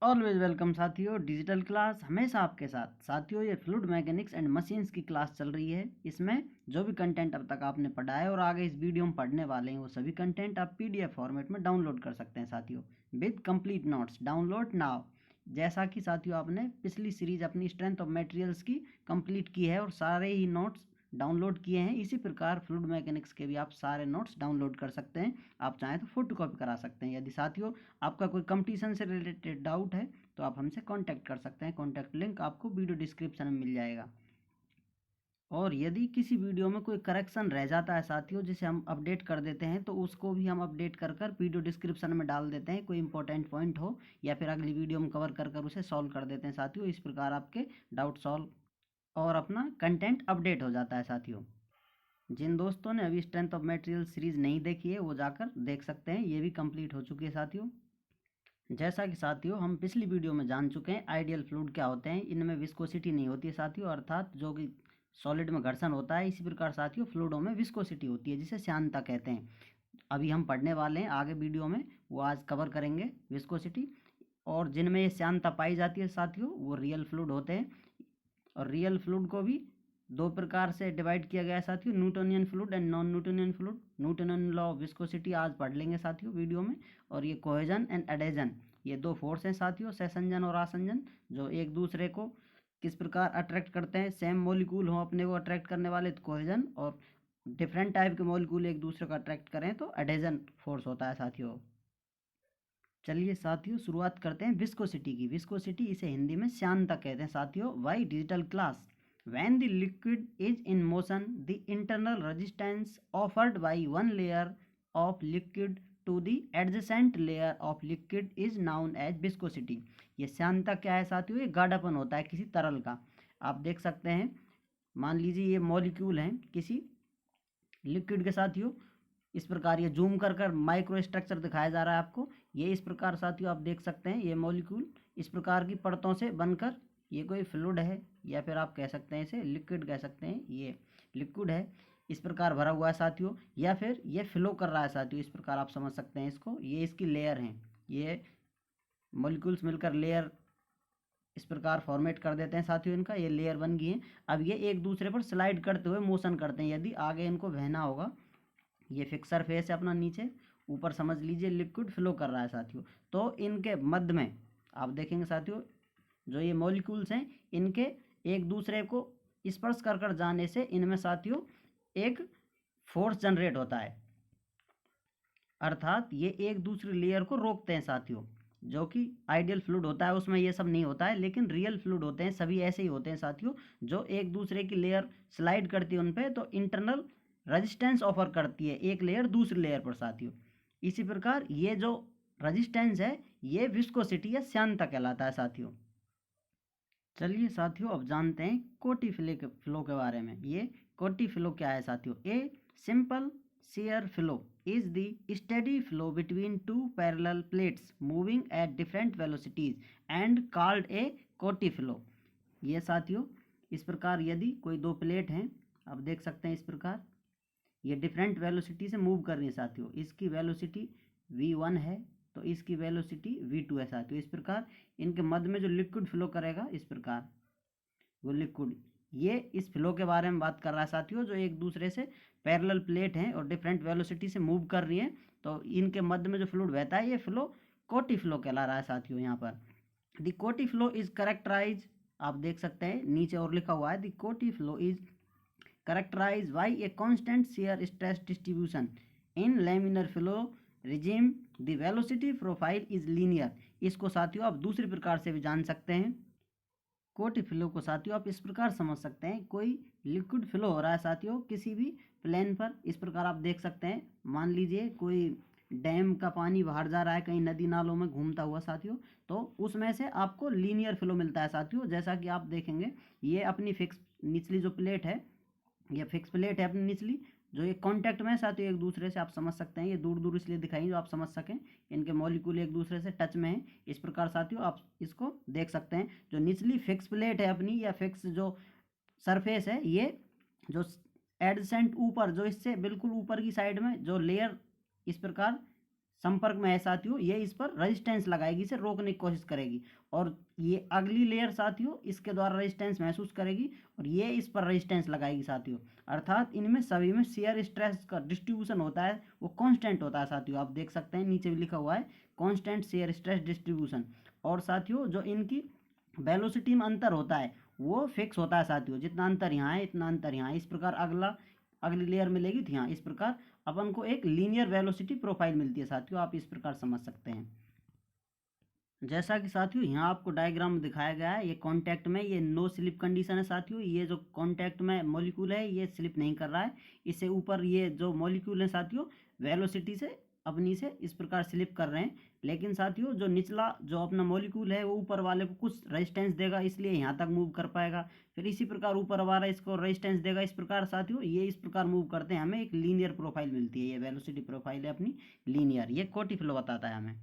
Always welcome साथियों। Digital class हमेशा आपके साथ। साथियों, ये फ्लूइड मैकेनिक्स एंड मशीन्स की क्लास चल रही है। इसमें जो भी कंटेंट अब तक आपने पढ़ा है और आगे इस वीडियो में पढ़ने वाले हैं, वो सभी कंटेंट आप पीडीएफ फॉर्मेट में डाउनलोड कर सकते हैं साथियों, with complete notes. Download now. जैसा कि साथियों आपने पिछली सीरीज अपनी स्ट्रेंथ ऑफ मटेरियल्स की कंप्लीट की है और सारे ही नोट्स डाउनलोड किए हैं, इसी प्रकार फ्लूइड मैकेनिक्स के भी आप सारे नोट्स डाउनलोड कर सकते हैं। आप चाहें तो फोटो कॉपी करा सकते हैं। यदि साथियों आपका कोई कंपटीशन से रिलेटेड डाउट है तो आप हमसे कांटेक्ट कर सकते हैं। कांटेक्ट लिंक आपको वीडियो डिस्क्रिप्शन में मिल जाएगा। और यदि किसी वीडियो में कोई करेक्शन रह जाता है साथियों, जिसे हम अपडेट कर देते हैं, तो उसको भी हम अपडेट कर कर वीडियो डिस्क्रिप्शन में डाल देते हैं। कोई इंपॉर्टेंट पॉइंट हो या फिर अगली वीडियो में कवर कर कर उसे सॉल्व कर देते हैं साथियों। इस प्रकार आपके डाउट सॉल्व और अपना कंटेंट अपडेट हो जाता है साथियों। जिन दोस्तों ने अभी स्ट्रेंथ ऑफ मटेरियल सीरीज नहीं देखी है, वो जाकर देख सकते हैं। ये भी कंप्लीट हो चुकी है साथियों। जैसा कि साथियों हम पिछली वीडियो में जान चुके हैं, आइडियल फ्लूइड क्या होते हैं। इनमें विस्कोसिटी नहीं होती है साथियों, अर्थात जो कि सॉलिड में घर्षण होता है, इसी प्रकार साथियों फ्लूइडों में विस्कोसिटी होती है, जिसे श्यानता कहते हैं। अभी हम पढ़ने वाले हैं आगे वीडियो में, वो आज कवर करेंगे विस्कोसिटी। और जिनमें ये श्यानता पाई जाती है साथियों, वो रियल फ्लूइड होते हैं। और रियल फ्लूइड को भी दो प्रकार से डिवाइड किया गया है साथियों, Newtonian fluid and non Newtonian fluid. Newtonian law of viscosity आज पढ़ लेंगे साथियों वीडियो में। और ये कोहेजन एंड एडेजन, ये दो फोर्स हैं साथियों, सहसंजन और आसंजन, जो एक दूसरे को किस प्रकार अट्रैक्ट करते हैं। सेम मॉलिक्यूल हो अपने को अट्रैक्ट करने वाले तो कोहेजन, और डिफरेंट टाइप के मॉलिक्यूल एक दूसरे को अट्रैक्ट करें तो एडेजन फोर्स होता है साथियों। चलिए साथियों शुरुआत करते हैं विस्कोसिटी की। विस्कोसिटी इसे हिंदी में श्यानता कहते हैं साथियों। Y digital class, when the liquid is in motion, the internal resistance offered by one layer of liquid to the adjacent layer of liquid is known as viscosity। ये श्यानता क्या है साथियों? ये गाढ़ापन होता है किसी तरल का। आप देख सकते हैं, मान लीजिए ये मॉलिक्यूल हैं किसी लिक्विड के साथियों। इस प्रकार ये जूम कर कर माइक्रो स्ट्रक्चर दिखाया जा रहा है आपको। ये इस प्रकार साथियों आप देख सकते हैं, ये मॉलिक्यूल इस प्रकार की परतों से बनकर ये कोई फ्लूइड है, या फिर आप कह सकते हैं इसे लिक्विड कह सकते हैं। ये लिक्विड है, इस प्रकार भरा हुआ है साथियों, या फिर ये फ्लो कर रहा है साथियों। इस प्रकार आप समझ सकते हैं इसको। ये इसकी लेयर हैं, ये मॉलिक्यूल्स मिलकर लेयर इस प्रकार फॉर्मेट कर देते हैं साथियों। इनका ये लेयर बन गई है। अब ये एक दूसरे पर स्लाइड करते हुए मोशन करते हैं। यदि आगे इनको बहना होगा, ये फिक्स सरफेस है अपना, नीचे ऊपर समझ लीजिए लिक्विड फ्लो कर रहा है साथियों। तो इनके मध्य में आप देखेंगे साथियों, जो ये मॉलिक्यूल्स हैं, इनके एक दूसरे को स्पर्श कर कर जाने से इनमें साथियों एक फोर्स जनरेट होता है, अर्थात ये एक दूसरे लेयर को रोकते हैं साथियों। जो कि आइडियल फ्लूइड होता है उसमें ये सब नहीं होता है, लेकिन रियल फ्लूइड होते हैं सभी ऐसे ही होते हैं साथियों, जो एक दूसरे की लेयर स्लाइड करती है उन पे, तो इंटरनल रजिस्टेंस ऑफर करती है एक लेयर दूसरी लेयर पर साथियों। इसी प्रकार ये जो रजिस्टेंस है, ये विस्कोसिटी या श्यानता कहलाता है साथियों। चलिए साथियों अब जानते हैं कोटी फ्लो के बारे में। ये कोटी फ्लो क्या है साथियों? A simple shear flow is the steady flow between two parallel plates moving at different velocities and called a कोटी फ्लो। ये साथियों इस प्रकार यदि कोई दो प्लेट हैं, आप देख सकते हैं इस प्रकार ये डिफरेंट वेलोसिटी से मूव कर रही है साथियों। इसकी वेलोसिटी v1 है, तो इसकी वेलोसिटी v2 है साथियों। इस प्रकार इनके मध्य में जो लिक्विड फ्लो करेगा, इस प्रकार वो लिक्विड, ये इस फ्लो के बारे में बात कर रहा है साथियों, जो एक दूसरे से पैरेलल प्लेट हैं और डिफरेंट वेलोसिटी से मूव कर रही हैं। तो इनके मध्य में जो फ्लूइड बहता है, ये फ्लो कोटी फ्लो कहला रहा है साथियों। यहाँ पर द कोटी फ्लो इज करेक्टराइज, आप देख सकते हैं नीचे और लिखा हुआ है, द कोटी flow is characterized by a constant shear stress distribution in laminar flow regime, the velocity profile is linear। इसको साथियों आप दूसरी प्रकार से भी जान सकते हैं। कोटी फ्लो को साथियों आप इस प्रकार समझ सकते हैं, कोई लिक्विड फ्लो हो रहा है साथियों किसी भी प्लेन पर। इस प्रकार आप देख सकते हैं, मान लीजिए कोई डैम का पानी बाहर जा रहा है कहीं नदी नालों में घूमता हुआ साथियों, तो उसमें से आपको लीनियर फ्लो मिलता है साथियों। जैसा कि आप देखेंगे, ये अपनी फिक्स निचली जो प्लेट है, ये फिक्स प्लेट है अपनी निचली, जो ये कांटेक्ट में है साथियों एक दूसरे से। आप समझ सकते हैं, ये दूर दूर इसलिए दिखाई जो आप समझ सकें, इनके मॉलिक्यूल एक दूसरे से टच में है। इस प्रकार साथियों आप इसको देख सकते हैं, जो निचली फिक्स प्लेट है अपनी, या फिक्स जो सरफेस है, ये जो एडसेंट ऊपर, जो इससे बिल्कुल ऊपर की साइड में जो लेयर इस प्रकार संपर्क में है साथियों, ये इस पर रेजिस्टेंस लगाएगी, इसे रोकने की कोशिश करेगी, और ये अगली लेयर साथियों इसके द्वारा रेजिस्टेंस महसूस करेगी और ये इस पर रेजिस्टेंस लगाएगी साथियों। अर्थात इनमें सभी में शेयर स्ट्रेस का डिस्ट्रीब्यूशन होता है, वो कांस्टेंट होता है साथियों। आप देख सकते हैं नीचे भी लिखा हुआ है कांस्टेंट शेयर स्ट्रेस डिस्ट्रीब्यूशन। और साथियों जो इनकी वेलोसिटी में अंतर होता है वो फिक्स होता है साथियों, जितना अंतर यहाँ है इतना अंतर यहाँ है। इस प्रकार अगली लेयर मिलेगी तो यहाँ इस प्रकार अपन को एक लीनियर वेलोसिटी प्रोफाइल मिलती है साथियों। आप इस प्रकार समझ सकते हैं। जैसा कि साथियों यहाँ आपको डायग्राम में दिखाया गया है, ये कांटेक्ट में ये नो स्लिप कंडीशन है साथियों। ये जो कांटेक्ट में मॉलिक्यूल है ये स्लिप नहीं कर रहा है, इससे ऊपर ये जो मॉलिक्यूल है साथियों वेलोसिटी से अपनी से इस प्रकार स्लिप कर रहे हैं। लेकिन साथियों जो निचला जो अपना मॉलिक्यूल है वो ऊपर वाले को कुछ रेजिस्टेंस देगा, इसलिए यहाँ तक मूव कर पाएगा। फिर इसी प्रकार ऊपर वाला इसको रेजिस्टेंस देगा। इस प्रकार साथियों ये इस प्रकार मूव करते हैं, हमें एक लीनियर प्रोफाइल मिलती है। ये वेलोसिटी प्रोफाइल है अपनी लीनियर, ये कोटी फ्लो बताता है हमें।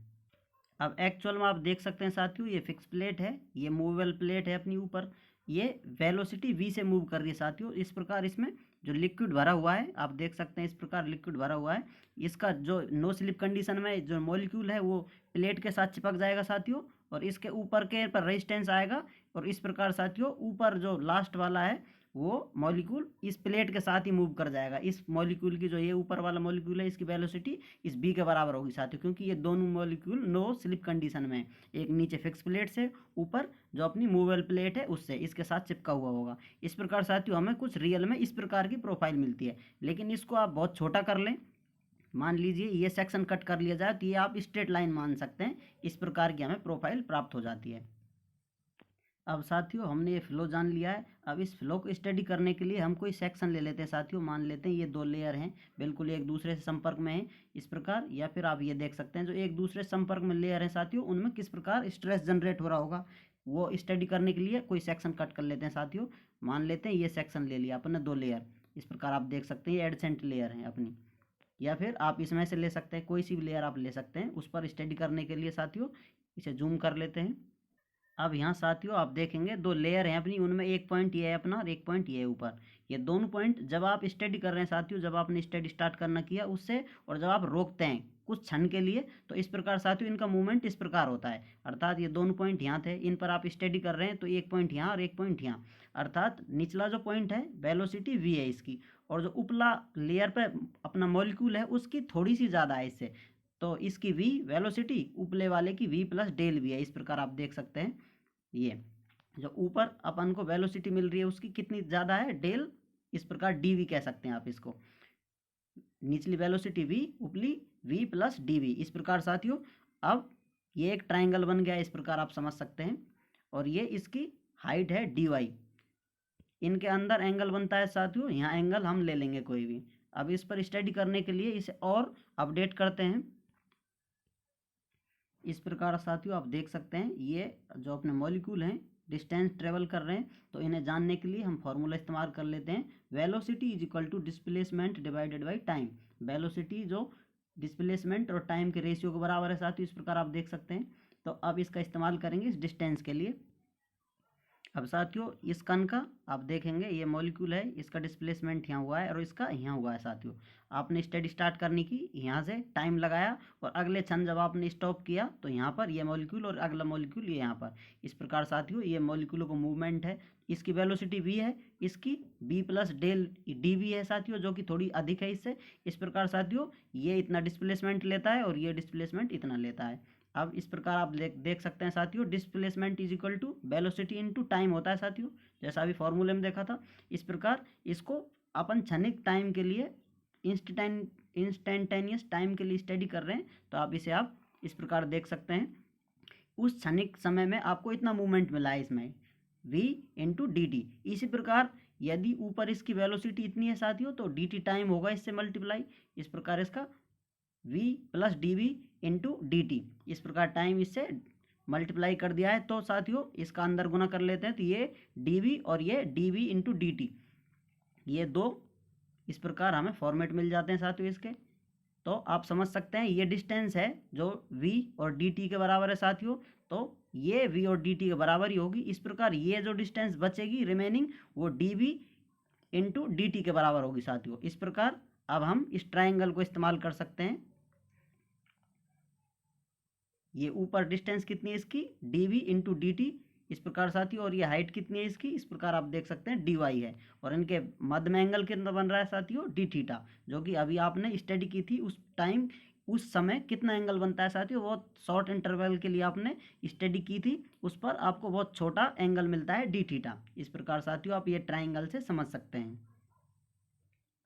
अब एक्चुअल में आप देख सकते हैं साथियों ये फिक्स प्लेट है, ये मूवेबल प्लेट है अपनी ऊपर, ये वेलोसिटी v से मूव कर रही है साथियों। इस प्रकार इसमें जो लिक्विड भरा हुआ है आप देख सकते हैं, इस प्रकार लिक्विड भरा हुआ है। इसका जो नो स्लिप कंडीशन में जो मॉलिक्यूल है वो प्लेट के साथ चिपक जाएगा साथियों, और इसके ऊपर के पर रेजिस्टेंस आएगा। और इस प्रकार साथियों ऊपर जो लास्ट वाला है वो मॉलिक्यूल इस प्लेट के साथ ही मूव कर जाएगा। इस मॉलिक्यूल की जो ये ऊपर वाला मॉलिक्यूल है इसकी वेलोसिटी इस बी के बराबर होगी साथियों, क्योंकि ये दोनों मॉलिक्यूल नो स्लिप कंडीशन में है। एक नीचे फिक्स प्लेट से, ऊपर जो अपनी मूवेबल प्लेट है उससे इसके साथ चिपका हुआ होगा। इस प्रकार साथियों हमें कुछ रियल में इस प्रकार की प्रोफाइल मिलती है। लेकिन इसको आप बहुत छोटा कर लें, मान लीजिए ये सेक्शन कट कर लिया जाए तो ये आप स्ट्रेट लाइन मान सकते हैं। इस प्रकार की हमें प्रोफाइल प्राप्त हो जाती है। अब साथियों हमने ये फ्लो जान लिया है। अब इस फ्लो को स्टडी करने के लिए हम कोई सेक्शन ले लेते हैं साथियों। मान लेते हैं ये दो लेयर हैं बिल्कुल एक दूसरे से संपर्क में है इस प्रकार, या फिर आप ये देख सकते हैं जो एक दूसरे संपर्क में लेयर है साथियों उनमें किस प्रकार स्ट्रेस जनरेट हो रहा होगा, वो स्टडी करने के लिए कोई सेक्शन कट कर लेते हैं साथियों। मान लेते हैं ये सेक्शन ले लिया अपन ने दो लेयर, इस प्रकार आप देख सकते हैं ये एडसेंट लेयर है अपनी, या फिर आप इसमें से ले सकते हैं, कोई सी भी लेयर आप ले सकते हैं। उस पर स्टडी करने के लिए साथियों इसे जूम कर लेते हैं। अब यहाँ साथियों आप देखेंगे दो लेयर हैं अपनी, उनमें एक पॉइंट ये है अपना और एक पॉइंट ये है ऊपर। ये दोनों पॉइंट जब आप स्टडी कर रहे हैं साथियों, जब आपने स्टडी स्टार्ट करना किया उससे, और जब आप रोकते हैं कुछ क्षण के लिए, तो इस प्रकार साथियों इनका मूवमेंट इस प्रकार होता है। अर्थात ये दोनों पॉइंट यहाँ थे, इन पर आप स्टडी कर रहे हैं तो एक पॉइंट यहाँ और एक पॉइंट यहाँ। अर्थात निचला जो पॉइंट है वेलोसिटी v है इसकी, और जो उपला लेयर पर अपना मॉलिक्यूल है उसकी थोड़ी सी ज़्यादा है इससे, तो इसकी v वेलोसिटी उपले वाले की v प्लस डेल v है। इस प्रकार आप देख सकते हैं ये जो ऊपर अपन को वेलोसिटी मिल रही है उसकी कितनी ज़्यादा है, डेल, इस प्रकार डी कह सकते हैं आप इसको। निचली velocity v, उपली v plus D. इस प्रकार साथियों अब ये एक ट्राइंगल बन गया, इस प्रकार आप समझ सकते हैं। और ये इसकी हाइट है dy। इनके अंदर एंगल बनता है साथियों, यहाँ एंगल हम ले लेंगे कोई भी। अब इस पर स्टडी करने के लिए इसे और अपडेट करते हैं। इस प्रकार साथियों आप देख सकते हैं ये जो अपने मॉलिक्यूल हैं डिस्टेंस ट्रेवल कर रहे हैं, तो इन्हें जानने के लिए हम फॉर्मूला इस्तेमाल कर लेते हैं। Velocity is equal to displacement divided by time. Velocity जो डिस्प्लेसमेंट और टाइम के रेशियो के बराबर है साथियों, इस प्रकार आप देख सकते हैं। तो अब इसका इस्तेमाल करेंगे इस डिस्टेंस के लिए। अब साथियों इस कण का आप देखेंगे ये मॉलिक्यूल है, इसका डिस्प्लेसमेंट यहाँ हुआ है और इसका यहाँ हुआ है साथियों। आपने स्टडी स्टार्ट करने की यहाँ से टाइम लगाया, और अगले क्षण जब आपने स्टॉप किया तो यहाँ पर ये मॉलिक्यूल और अगला मॉलिक्यूल ये यहाँ पर। इस प्रकार साथियों ये मॉलिक्यूलों को मूवमेंट है, इसकी वेलोसिटी v है, इसकी v प्लस डेल डी है साथियों, जो कि थोड़ी अधिक है इससे। इस प्रकार साथियों ये इतना डिस्प्लेसमेंट लेता है और ये डिस्प्लेसमेंट इतना लेता है। अब इस प्रकार आप देख सकते हैं साथियों displacement is equal to velocity into time होता है साथियों, जैसा अभी फॉर्मूले में देखा था। इस प्रकार इसको अपन क्षणिक टाइम के लिए इंस्टेंटेनियस टाइम के लिए स्टडी कर रहे हैं, तो आप इसे आप इस प्रकार देख सकते हैं। उस क्षणिक समय में आपको इतना मूवमेंट मिला है इसमें v इंटू डी टी। इसी प्रकार यदि ऊपर इसकी वेलोसिटी इतनी है साथियों तो डी टी टाइम होगा इससे मल्टीप्लाई। इस प्रकार इसका v plus d v into d t, इस प्रकार टाइम इससे मल्टीप्लाई कर दिया है। तो साथियों इसका अंदर गुना कर लेते हैं, तो ये डी वी और ये d v into d t, ये दो इस प्रकार हमें फॉर्मेट मिल जाते हैं साथियों इसके। तो आप समझ सकते हैं ये डिस्टेंस है जो v और dt के बराबर है साथियों, तो ये v और dt के बराबर ही होगी। इस प्रकार ये जो डिस्टेंस बचेगी रिमेनिंग वो dv इंटू dt के बराबर होगी साथियों। इस प्रकार अब हम इस ट्राइंगल को इस्तेमाल कर सकते हैं। ये ऊपर डिस्टेंस कितनी है इसकी, dv इंटू dt इस प्रकार साथियों, और ये हाइट कितनी है इसकी, इस प्रकार आप देख सकते हैं dy है, और इनके मध्य में एंगल कितना बन रहा है साथियों, d थीटा, जो कि अभी आपने स्टडी की थी उस टाइम, उस समय कितना एंगल बनता है साथियों, बहुत शॉर्ट इंटरवल के लिए आपने स्टडी की थी, उस पर आपको बहुत छोटा एंगल मिलता है डी थीटा। इस प्रकार साथियों आप ये ट्राइंगल से समझ सकते हैं।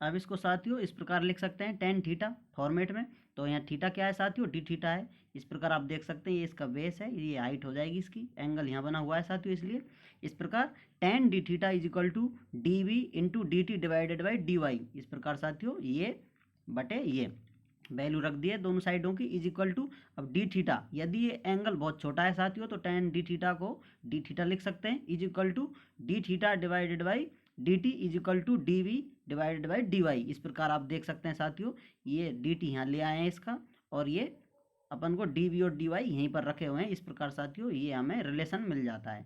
अब इसको साथियों इस प्रकार लिख सकते हैं टेन थीटा फॉर्मेट में। तो यहाँ थीटा क्या है साथियों, डी थीटा है। इस प्रकार आप देख सकते हैं ये इसका बेस है, ये हाइट हो जाएगी इसकी, एंगल यहाँ बना हुआ है साथियों, इसलिए इस प्रकार tan d theta is equal to d v into d t divided by d y. इस प्रकार साथियों ये बटे ये वैल्यू रख दिए दोनों साइडों की, इज इक्वल टू अब डी थीटा, यदि ये एंगल बहुत छोटा है साथियों तो टेन डी थीटा को डी थीटा लिख सकते हैं, is equal to d theta divided by d t is equal to d v divided by d y. इस प्रकार आप देख सकते हैं साथियों, ये डी टी यहाँ ले आए हैं इसका, और ये अपन को डी वी और डी वाई यहीं पर रखे हुए हैं। इस प्रकार साथियों ये हमें रिलेशन मिल जाता है।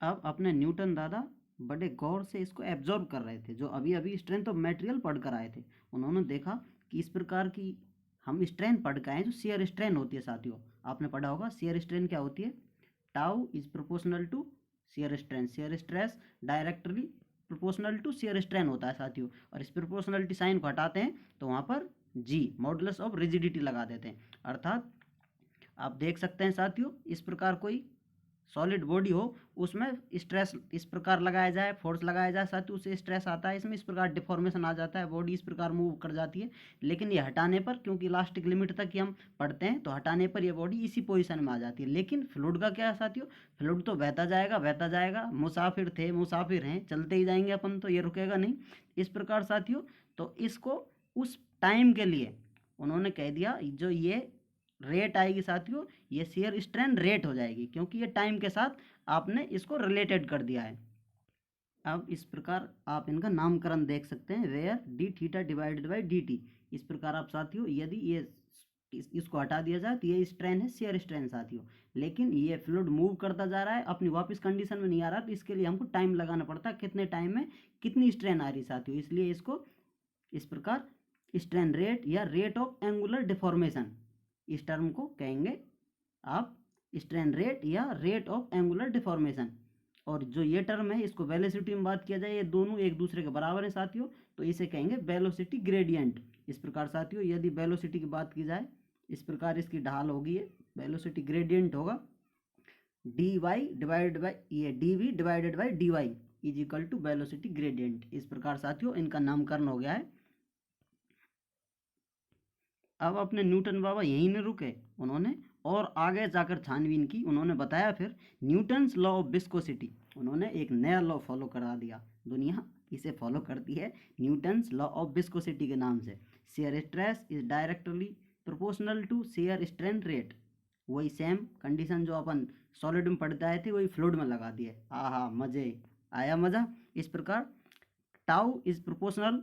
अब अपने न्यूटन दादा बड़े गौर से इसको एब्जॉर्ब कर रहे थे, जो अभी अभी स्ट्रेंथ ऑफ मटेरियल पढ़ कर आए थे। उन्होंने देखा कि इस प्रकार की हम स्ट्रेंथ पढ़ के आए, जो शेयर स्ट्रेन होती है साथियों, आपने पढ़ा होगा शेयर स्ट्रेन क्या होती है, tau is proportional to shear strain, shear stress directly proportional to shear strain होता है साथियों। और इस प्रोपोर्शनलिटी साइन को हटाते हैं तो वहाँ पर जी मॉडुलस ऑफ रिजिडिटी लगा देते हैं। अर्थात आप देख सकते हैं साथियों, इस प्रकार कोई सॉलिड बॉडी हो, उसमें स्ट्रेस इस प्रकार लगाया जाए, फोर्स लगाया जाए साथियों, उससे स्ट्रेस आता है, इसमें इस प्रकार डिफॉर्मेशन आ जाता है, बॉडी इस प्रकार मूव कर जाती है। लेकिन ये हटाने पर, क्योंकि इलास्टिक लिमिट तक ही हम पढ़ते हैं, तो हटाने पर ये बॉडी इसी पोजीशन में आ जाती है। लेकिन फ्लूइड का क्या है साथियों, फ्लूइड तो बहता जाएगा बहता जाएगा, मुसाफिर थे मुसाफिर हैं, चलते ही जाएंगे अपन, तो ये रुकेगा नहीं। इस प्रकार साथियों तो इसको उस टाइम के लिए उन्होंने कह दिया, जो ये रेट आएगी साथियों, ये शेयर स्ट्रेन रेट हो जाएगी, क्योंकि ये टाइम के साथ आपने इसको रिलेटेड कर दिया है। अब इस प्रकार आप इनका नामकरण देख सकते हैं, where d theta divided by d t. इस प्रकार आप साथियों यदि ये इसको हटा दिया जाए तो ये स्ट्रेन है शेयर स्ट्रेन साथियों। लेकिन ये फ्लूइड मूव करता जा रहा है, अपनी वापस कंडीशन में नहीं आ रहा, तो इसके लिए हमको टाइम लगाना पड़ता है, कितने टाइम में कितनी स्ट्रेन आ रही साथियों। इसलिए इसको इस प्रकार स्ट्रेन रेट या रेट ऑफ एंगुलर डिफॉर्मेशन, इस टर्म को कहेंगे आप स्ट्रेन रेट या रेट ऑफ एंगुलर डिफॉर्मेशन। और जो ये टर्म है, इसको वेलोसिटी में बात किया जाए, ये दोनों एक दूसरे के बराबर है साथियों, तो इसे कहेंगे वेलोसिटी ग्रेडियंट। इस प्रकार साथियों यदि वेलोसिटी की बात की जाए, इस प्रकार इसकी ढाल होगी, ये वेलोसिटी ग्रेडियंट होगा डी वाई डिवाइडेड बाई ये d v divided by d y is equal to velocity gradient. इस प्रकार साथियों इनका नामकरण हो गया है। अब अपने न्यूटन बाबा यहीं नहीं रुके, उन्होंने और आगे जाकर छानबीन की। उन्होंने बताया फिर न्यूटन्स लॉ ऑफ विस्कोसिटी, उन्होंने एक नया लॉ फॉलो करा दिया, दुनिया इसे फॉलो करती है न्यूटन्स लॉ ऑफ विस्कोसिटी के नाम से। Shear stress is directly proportional to shear strain rate. वही सेम कंडीशन जो अपन सॉलिड में पढ़ते आए थे, वही फ्लूइड में लगा दिए। आहा मजे आया मज़ा। इस प्रकार टाउ इज प्रोपोर्शनल,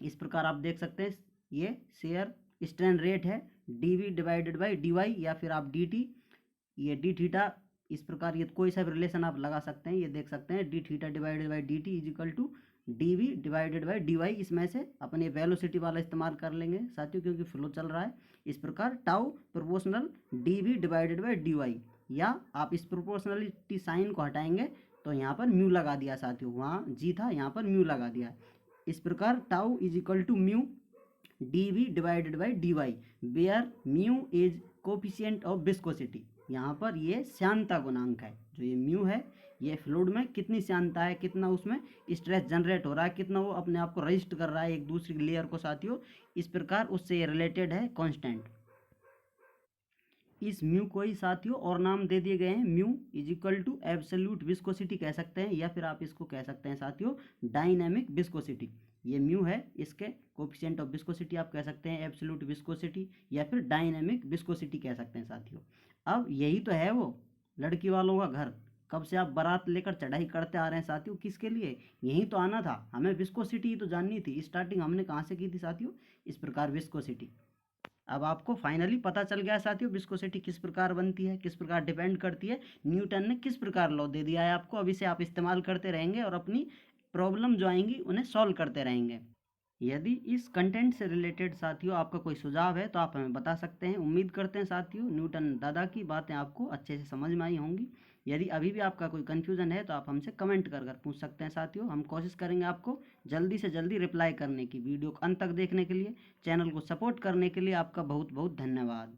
इस प्रकार आप देख सकते हैं ये शेयर स्ट्रेन रेट है d v divided by d y, या फिर आप डी टी, ये डी थीटा, इस प्रकार ये कोई सा भी रिलेशन आप लगा सकते हैं। ये देख सकते हैं d theta divided by d t is equal to d v divided by d y. इसमें से अपन ये वेलोसिटी वाला इस्तेमाल कर लेंगे साथियों, क्योंकि फ्लो चल रहा है। इस प्रकार tau proportional d v divided by d y, या आप इस प्रोपोर्शनलिटी साइन को हटाएंगे तो यहाँ पर म्यू लगा दिया साथियों, वहाँ जी था यहाँ पर म्यू लगा दिया। इस प्रकार tau is equal to mu d v divided by d y, where mu is coefficient of viscosity. यहाँ पर ये श्यानता गुणांक है, जो ये म्यू है, ये फ्लूइड में कितनी श्यानता है, कितना उसमें स्ट्रेस जनरेट हो रहा है, कितना वो अपने आप को रजिस्ट कर रहा है एक दूसरी लेयर को साथियों, इस प्रकार उससे ये रिलेटेड है कांस्टेंट। इस म्यू को ही साथियों और नाम दे दिए गए हैं, mu is equal to absolute viscosity कह सकते हैं, या फिर आप इसको कह सकते हैं साथियों डायनेमिक विस्कोसिटी। ये म्यू है, इसके कोफिशिएंट ऑफ विस्कोसिटी आप कह सकते हैं एब्सोल्यूट विस्कोसिटी, या फिर डायनेमिक विस्कोसिटी कह सकते हैं साथियों। अब यही तो है वो लड़की वालों का घर, कब से आप बारात लेकर चढ़ाई करते आ रहे हैं साथियों, किसके लिए, यही तो आना था, हमें विस्कोसिटी ही तो जाननी थी। स्टार्टिंग हमने कहाँ से की थी साथियों, इस प्रकार विस्कोसिटी। अब आपको फाइनली पता चल गया साथियों विस्कोसिटी किस प्रकार बनती है, किस प्रकार डिपेंड करती है, न्यूटन ने किस प्रकार लॉ दे दिया है आपको। अब इसे आप इस्तेमाल करते रहेंगे और अपनी प्रॉब्लम जो आएंगी उन्हें सॉल्व करते रहेंगे। यदि इस कंटेंट से रिलेटेड साथियों आपका कोई सुझाव है तो आप हमें बता सकते हैं। उम्मीद करते हैं साथियों न्यूटन दादा की बातें आपको अच्छे से समझ में आई होंगी। यदि अभी भी आपका कोई कन्फ्यूज़न है तो आप हमसे कमेंट कर पूछ सकते हैं साथियों। हम कोशिश करेंगे आपको जल्दी से जल्दी रिप्लाई करने की। वीडियो को अंत तक देखने के लिए, चैनल को सपोर्ट करने के लिए आपका बहुत बहुत धन्यवाद।